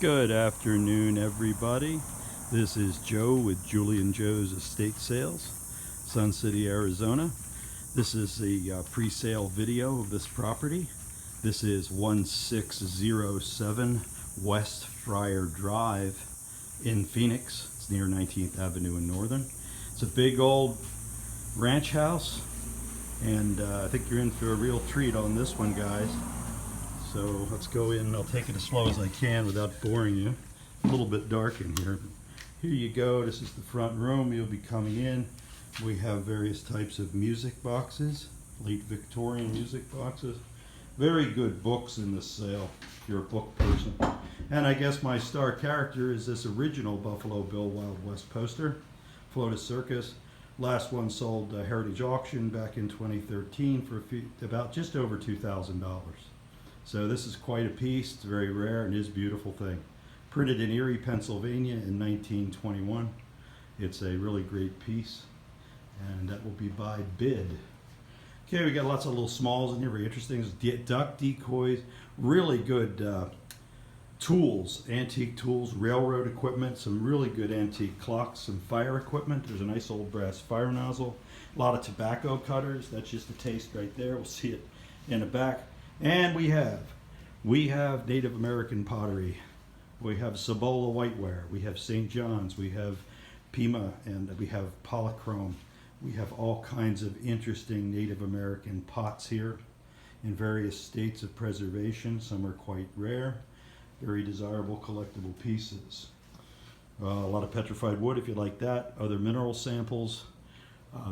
Good afternoon, everybody. This is Joe with Julian Joe's Estate Sales, Sun City, Arizona. This is the pre-sale video of this property. This is 1607 West Friar Drive in Phoenix. It's near 19th Avenue and Northern. It's a big old ranch house, and I think you're in for a real treat on this one, guys. So let's go in. I'll take it as slow as I can without boring you. A little bit dark in here. Here you go. This is the front room. You'll be coming in. We have various types of music boxes, late Victorian music boxes. Very good books in this sale if you're a book person. And I guess my star character is this original Buffalo Bill Wild West poster, Flotus Circus. Last one sold Heritage Auction back in 2013 for about just over $2,000. So this is quite a piece. It's very rare and is a beautiful thing. Printed in Erie, Pennsylvania in 1921. It's a really great piece, and that will be by bid. Okay, we got lots of little smalls in here, very interesting. There's duck decoys, really good tools, antique tools, railroad equipment, some really good antique clocks, some fire equipment. There's a nice old brass fire nozzle, a lot of tobacco cutters. That's just a taste right there. We'll see it in the back. And we have Native American pottery. We have Cibola whiteware. We have St. John's. We have Pima, and we have polychrome. We have all kinds of interesting Native American pots here in various states of preservation. Some are quite rare, very desirable collectible pieces. A lot of petrified wood if you like that. Other mineral samples.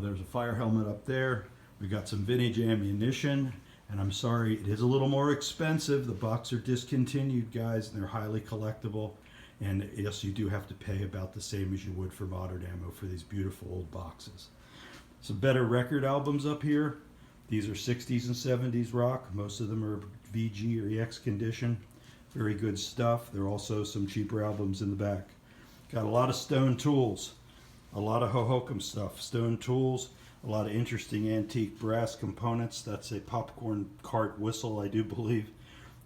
There's a fire helmet up there. We've got some vintage ammunition. And I'm sorry, it is a little more expensive. The boxes are discontinued, guys, and they're highly collectible. And yes, you do have to pay about the same as you would for modern ammo for these beautiful old boxes. Some better record albums up here. These are 60s and 70s rock. Most of them are VG or EX condition. Very good stuff. There are also some cheaper albums in the back. Got a lot of stone tools. A lot of Hohokam stuff. Stone tools. A lot of interesting antique brass components. That's a popcorn cart whistle, I do believe.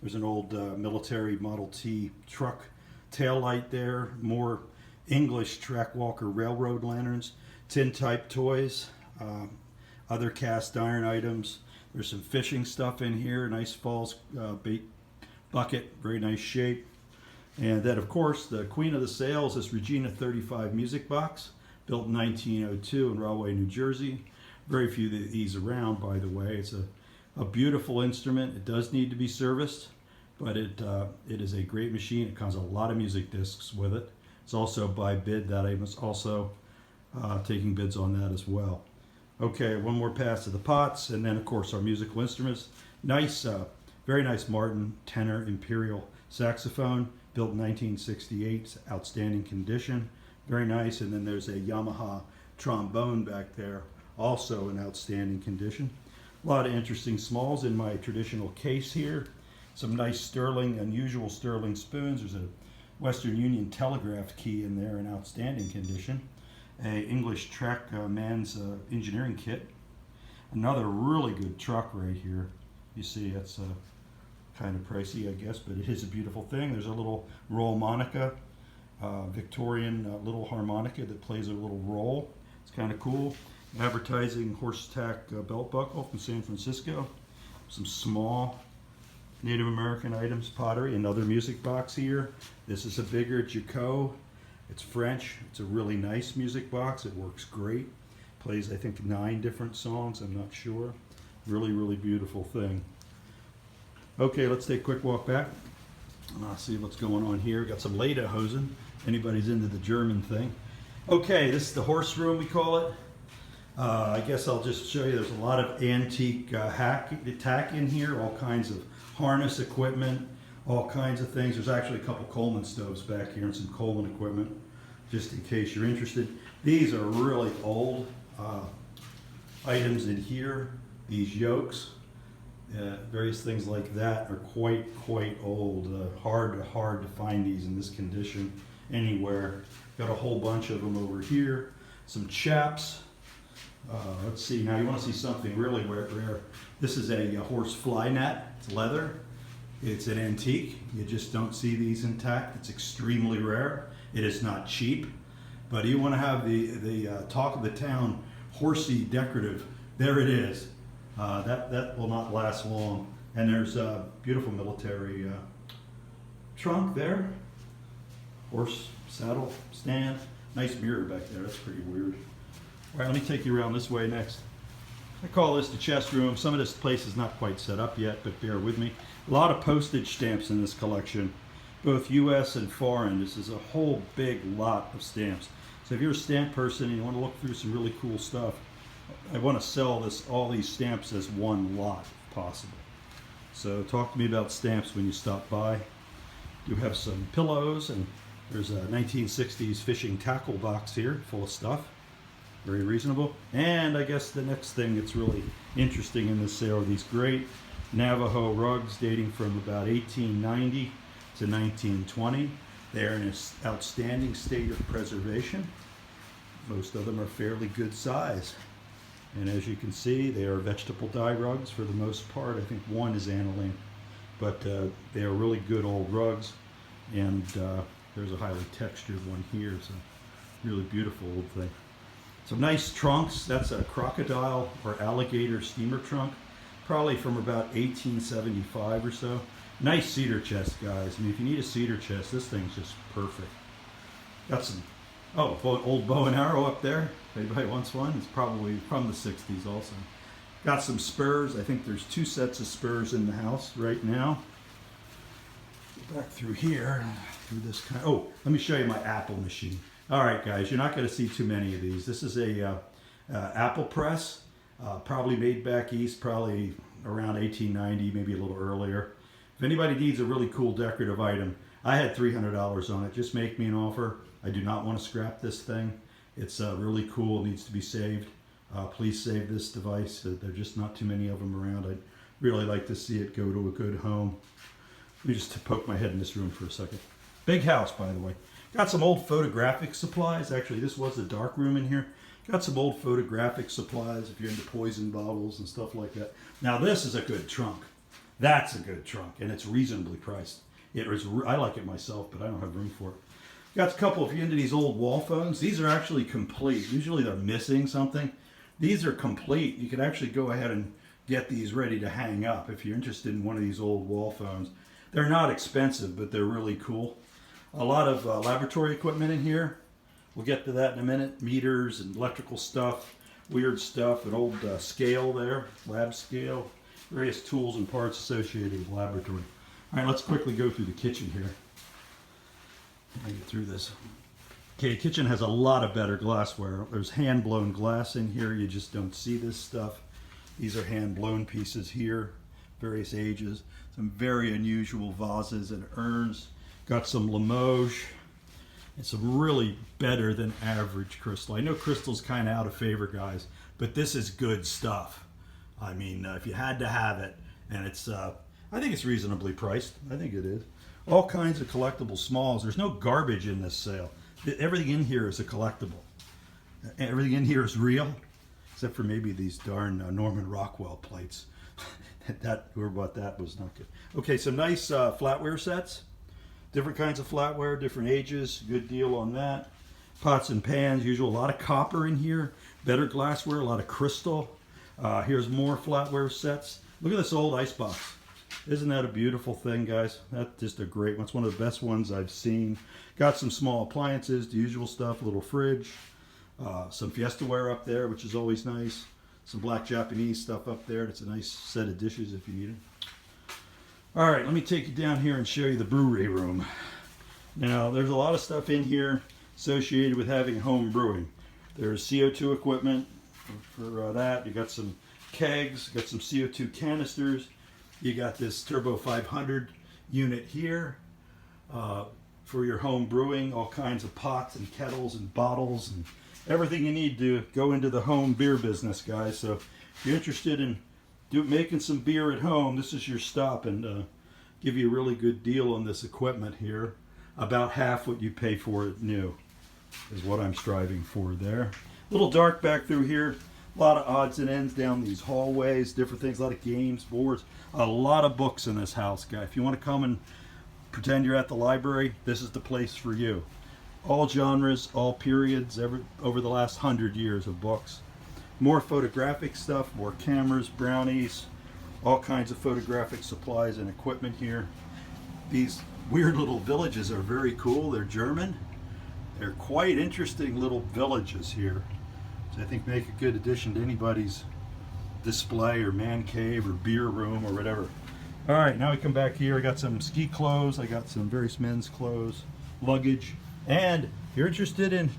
There's an old military Model T truck tail light there. More English Track Walker railroad lanterns. Tin type toys. Other cast iron items. There's some fishing stuff in here. Nice Falls bait bucket. Very nice shape. And then, of course, the queen of the sales is Regina 35 music box. Built in 1902 in Rahway, New Jersey. Very few of these around, by the way. It's a beautiful instrument. It does need to be serviced, but it is a great machine. It comes with a lot of music discs with it. It's also by bid. That I was also taking bids on that as well. Okay, one more pass to the pots, and then, of course, our musical instruments. Nice, very nice Martin tenor imperial saxophone, built in 1968. Outstanding condition. Very nice. And then there's a Yamaha trombone back there, also in outstanding condition. A lot of interesting smalls in my traditional case here. Some nice sterling, unusual sterling spoons. There's a Western Union telegraph key in there in outstanding condition. A English Track man's engineering kit. Another really good truck right here. You see, it's kind of pricey, I guess, but it is a beautiful thing. There's a little roll monica. Victorian little harmonica that plays a little roll. It's kind of cool. Advertising horse tack belt buckle from San Francisco. Some small Native American items, pottery, another music box here. This is a bigger Jaco. It's French. It's a really nice music box. It works great. Plays, I think, 9 different songs. I'm not sure. Really, really beautiful thing. Okay, let's take a quick walk back. See what's going on here. Got some lederhosen. Anybody's into the German thing. Okay, this is the horse room, we call it. I guess I'll just show you. There's a lot of antique tack in here. All kinds of harness equipment. All kinds of things. There's actually a couple Coleman stoves back here and some Coleman equipment, just in case you're interested. These are really old items in here. These yokes. Various things like that are quite old. Hard to find these in this condition anywhere. Got a whole bunch of them over here. Some chaps. Let's see. Now you want to see something really rare. This is a horse fly net. It's leather. It's an antique. You just don't see these intact. It's extremely rare. It is not cheap, but you want to have the talk of the town, horsey decorative. There it is. That will not last long. And there's a beautiful military trunk there. Horse saddle stand. Nice mirror back there. That's pretty weird. All right, let me take you around this way next. I call this the chest room. Some of this place is not quite set up yet, but bear with me. A lot of postage stamps in this collection, both US and foreign. This is a whole big lot of stamps. So if you're a stamp person and you want to look through some really cool stuff, I want to sell all these stamps as one lot if possible. So talk to me about stamps when you stop by. You have some pillows, and there's a 1960s fishing tackle box here full of stuff. Very reasonable. And I guess the next thing that's really interesting in this sale are these great Navajo rugs dating from about 1890 to 1920. They're in an outstanding state of preservation. Most of them are fairly good size. And as you can see, they are vegetable dye rugs for the most part. I think one is aniline, but they are really good old rugs. And there's a highly textured one here. It's a really beautiful old thing. Some nice trunks. That's a crocodile or alligator steamer trunk, probably from about 1875 or so. Nice cedar chest, guys. I mean, if you need a cedar chest, this thing's just perfect. Got some, old bow and arrow up there. If anybody wants one, it's probably from the 60s also. Got some spurs. I think there's 2 sets of spurs in the house right now. Back through here, through this kind. Oh, let me show you my Apple machine. All right, guys, you're not going to see too many of these. This is a Apple press, probably made back east, probably around 1890, maybe a little earlier. If anybody needs a really cool decorative item, I had $300 on it. Just make me an offer. I do not want to scrap this thing. It's really cool. It needs to be saved. Please save this device. There are just not too many of them around. I'd really like to see it go to a good home. Let me just poke my head in this room for a second. Big house, by the way. Got some old photographic supplies. Actually, this was a dark room in here. Got some old photographic supplies if you're into poison bottles and stuff like that. Now, this is a good trunk. That's a good trunk, and it's reasonably priced. I like it myself, but I don't have room for it. Got a couple, if you're into these old wall phones, these are actually complete. Usually they're missing something. These are complete. You could actually go ahead and get these ready to hang up if you're interested in one of these old wall phones. They're not expensive, but they're really cool. A lot of laboratory equipment in here. We'll get to that in a minute. Meters and electrical stuff, weird stuff, an old scale there, lab scale, various tools and parts associated with laboratory. All right, let's quickly go through the kitchen here. Let me get through this. Okay, the kitchen has a lot of better glassware. There's hand-blown glass in here. You just don't see this stuff. These are hand-blown pieces here, various ages. Some very unusual vases and urns. Got some Limoges and some really better than average crystal. I know crystal's kind of out of favor, guys, but this is good stuff. I mean, if you had to have it, and it's, I think it's reasonably priced. I think it is. All kinds of collectible smalls. There's no garbage in this sale. Everything in here is a collectible. Everything in here is real, except for maybe these darn Norman Rockwell plates. Whoever bought that was not good. Okay, some nice flatware sets. Different kinds of flatware, different ages. Good deal on that. Pots and pans, usual. A lot of copper in here. Better glassware, a lot of crystal. Here's more flatware sets. Look at this old icebox. Isn't that a beautiful thing, guys? That's just a great one. It's one of the best ones I've seen. Got some small appliances, the usual stuff, a little fridge. Some Fiestaware up there, which is always nice. Some black Japanese stuff up there. It's a nice set of dishes if you need it. All right, let me take you down here and show you the brewery room. Now, there's a lot of stuff in here associated with having home brewing. There's CO2 equipment for that. You got some kegs, got some CO2 canisters. You got this Turbo 500 unit here for your home brewing, all kinds of pots and kettles and bottles and everything you need to go into the home beer business, guys. So if you're interested in making some beer at home, this is your stop, and give you a really good deal on this equipment here. About half what you pay for it new is what I'm striving for there. A little dark back through here. A lot of odds and ends down these hallways, different things, a lot of games, boards, a lot of books in this house, guy. If you want to come and pretend you're at the library, this is the place for you. All genres, all periods, over the last 100 years of books. More photographic stuff, more cameras, brownies, all kinds of photographic supplies and equipment here. These weird little villages are very cool. They're German. They're quite interesting little villages here. I think make a good addition to anybody's display or man cave or beer room or whatever. All right, now we come back here. I got some ski clothes. I got some various men's clothes, luggage, and if you're interested in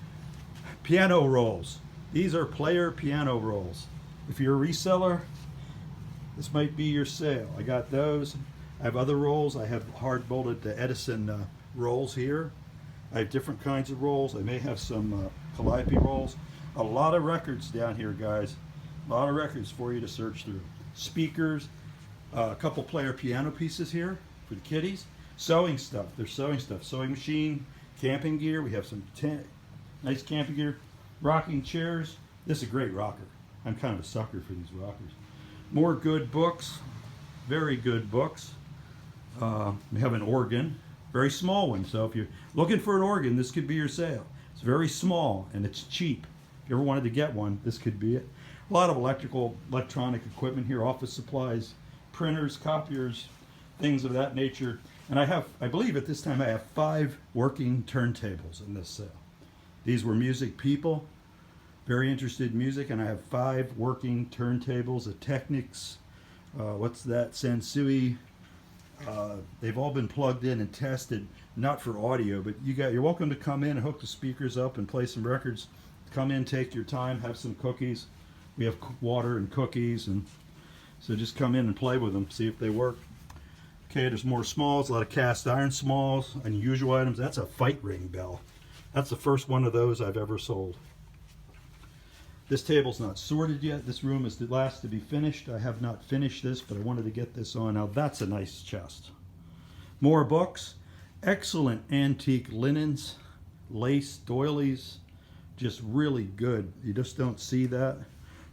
piano rolls, these are player piano rolls. If you're a reseller, this might be your sale. I got those. I have other rolls. I have hard bolted Edison rolls here. I have different kinds of rolls. I may have some Calliope rolls. A lot of records down here, guys. A lot of records for you to search through. Speakers, a couple player piano pieces here for the kiddies. Sewing stuff. There's sewing stuff. Sewing machine, camping gear. We have some nice camping gear. Rocking chairs. This is a great rocker. I'm kind of a sucker for these rockers. More good books. Very good books. We have an organ. Very small one. So if you're looking for an organ, this could be your sale. It's very small and it's cheap. If you ever wanted to get one, this could be it. A lot of electronic equipment here, office supplies, printers, copiers, things of that nature. And I believe at this time I have 5 working turntables in this sale. These were music people, very interested in music, and I have 5 working turntables, a Technics, what's that, Sansui. They've all been plugged in and tested, not for audio, but you're welcome to come in and hook the speakers up and play some records. Come in, take your time, have some cookies. We have water and cookies, and so just come in and play with them, see if they work. Okay, there's more smalls, a lot of cast iron smalls, unusual items. That's a fight ring bell. That's the first one of those I've ever sold. This table's not sorted yet. This room is the last to be finished. I have not finished this, but I wanted to get this on. Now that's a nice chest. More books, excellent antique linens, lace doilies, just really good. You just don't see that.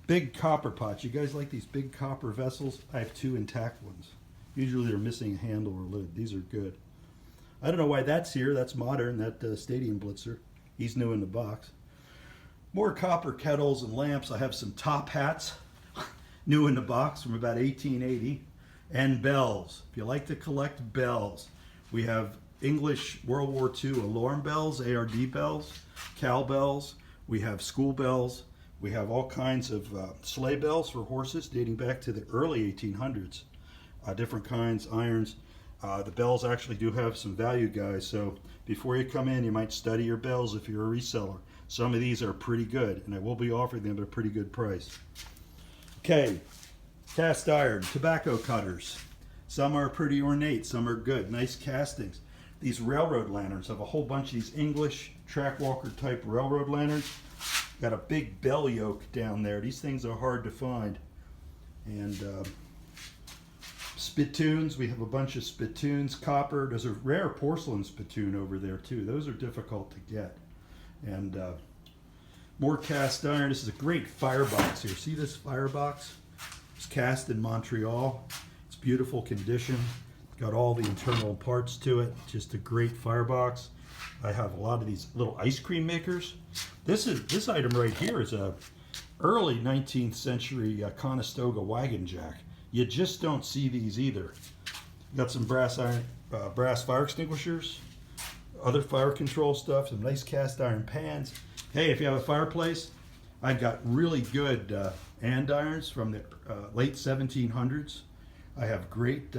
Big copper pots. You guys like these big copper vessels? I have 2 intact ones. Usually they're missing a handle or lid. These are good. I don't know why that's here. That's modern, that Stadium Blitzer. He's new in the box. More copper kettles and lamps. I have some top hats, new in the box from about 1880. And bells. If you like to collect bells, we have English World War II alarm bells, ARD bells, cowbells. We have school bells. We have all kinds of sleigh bells for horses dating back to the early 1800s. Different kinds, irons. The bells actually do have some value, guys. So before you come in, you might study your bells if you're a reseller. Some of these are pretty good, and I will be offering them at a pretty good price. Okay, cast iron, tobacco cutters. Some are pretty ornate, some are good, nice castings. These railroad lanterns have a whole bunch of these English track walker type railroad lanterns. Got a big bell yoke down there. These things are hard to find. And spittoons, we have a bunch of spittoons, copper. There's a rare porcelain spittoon over there too. Those are difficult to get. And more cast iron. This is a great firebox here. See this firebox? It's cast in Montreal. It's beautiful condition. Got all the internal parts to it. Just a great firebox. I have a lot of these little ice cream makers. This item right here is a early 19th century Conestoga wagon jack. You just don't see these either. Got some brass fire extinguishers, other fire control stuff, some nice cast iron pans. Hey, if you have a fireplace, I've got really good andirons from the late 1700s. I have great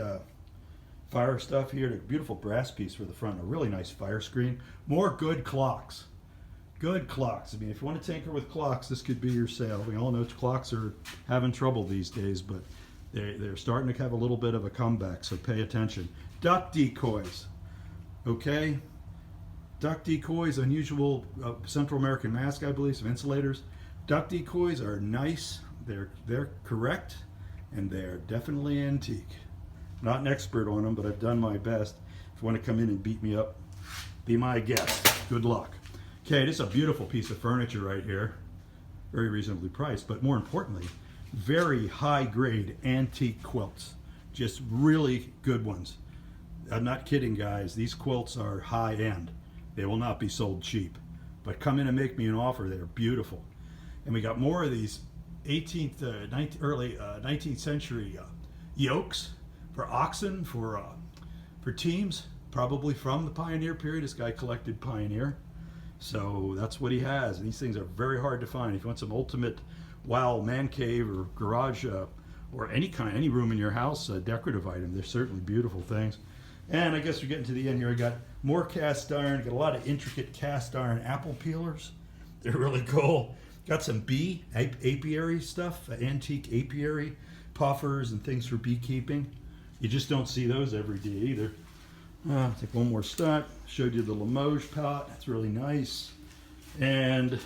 fire stuff here. A beautiful brass piece for the front. A really nice fire screen. More good clocks. Good clocks. I mean, if you want to tinker with clocks, this could be your sale. We all know clocks are having trouble these days, but they're starting to have a little bit of a comeback, so pay attention. Duck decoys. Okay? Duck decoys, unusual Central American mask, I believe, some insulators. Duck decoys are nice. They're correct, and they're definitely antique. Not an expert on them, but I've done my best. If you want to come in and beat me up, be my guest. Good luck. Okay, this is a beautiful piece of furniture right here. very reasonably priced, but more importantly, very high grade antique quilts. Just really good ones. I'm not kidding, guys. These quilts are high end. They will not be sold cheap. But come in and make me an offer. They're beautiful. And we got more of these 18th, early 19th century yokes for oxen for teams, probably from the Pioneer period. This guy collected Pioneer, so that's what he has. And these things are very hard to find. If you want some ultimate wow man cave or garage or any room in your house decorative item, they're certainly beautiful things. And I guess we're getting to the end here. I got more cast iron. Got a lot of intricate cast iron apple peelers. They're really cool. Got some apiary stuff, antique apiary puffers and things for beekeeping. You just don't see those every day either. Take one more step. Showed you the Limoges pot. That's really nice. And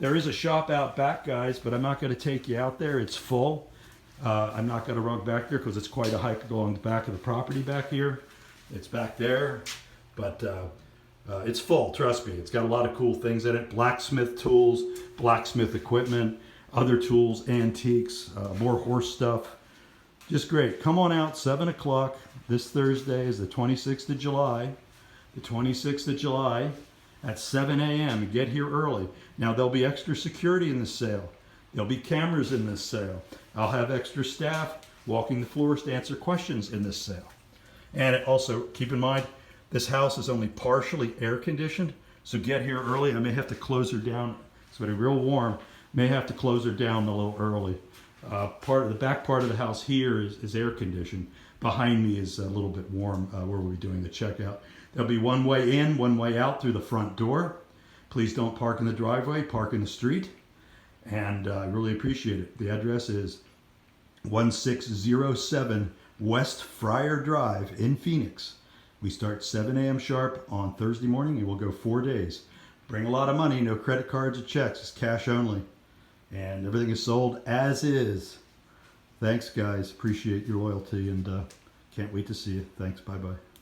there is a shop out back, guys, but I'm not going to take you out there. It's full. I'm not going to run back there because it's quite a hike along the back of the property back here. It's back there, but it's full, trust me. It's got a lot of cool things in it. Blacksmith tools, blacksmith equipment, other tools, antiques, more horse stuff. Just great. Come on out, 7 o'clock. This Thursday is the 26th of July. The 26th of July at 7 a.m. Get here early. Now, there'll be extra security in this sale. There'll be cameras in this sale. I'll have extra staff walking the floors to answer questions in this sale. And also, keep in mind, this house is only partially air conditioned, so get here early. I may have to close her down. It's going to be real warm. May have to close her down a little early. The back part of the house here is air conditioned. Behind me is a little bit warm where we'll be doing the checkout. There'll be one way in, one way out through the front door. Please don't park in the driveway, park in the street. And I really appreciate it. The address is 1607 West Friar Drive in Phoenix. We start 7 a.m. sharp on Thursday morning and we'll go 4 days. Bring a lot of money, no credit cards or checks, it's cash only. And everything is sold as is. Thanks, guys. Appreciate your loyalty and can't wait to see you. Thanks. Bye-bye.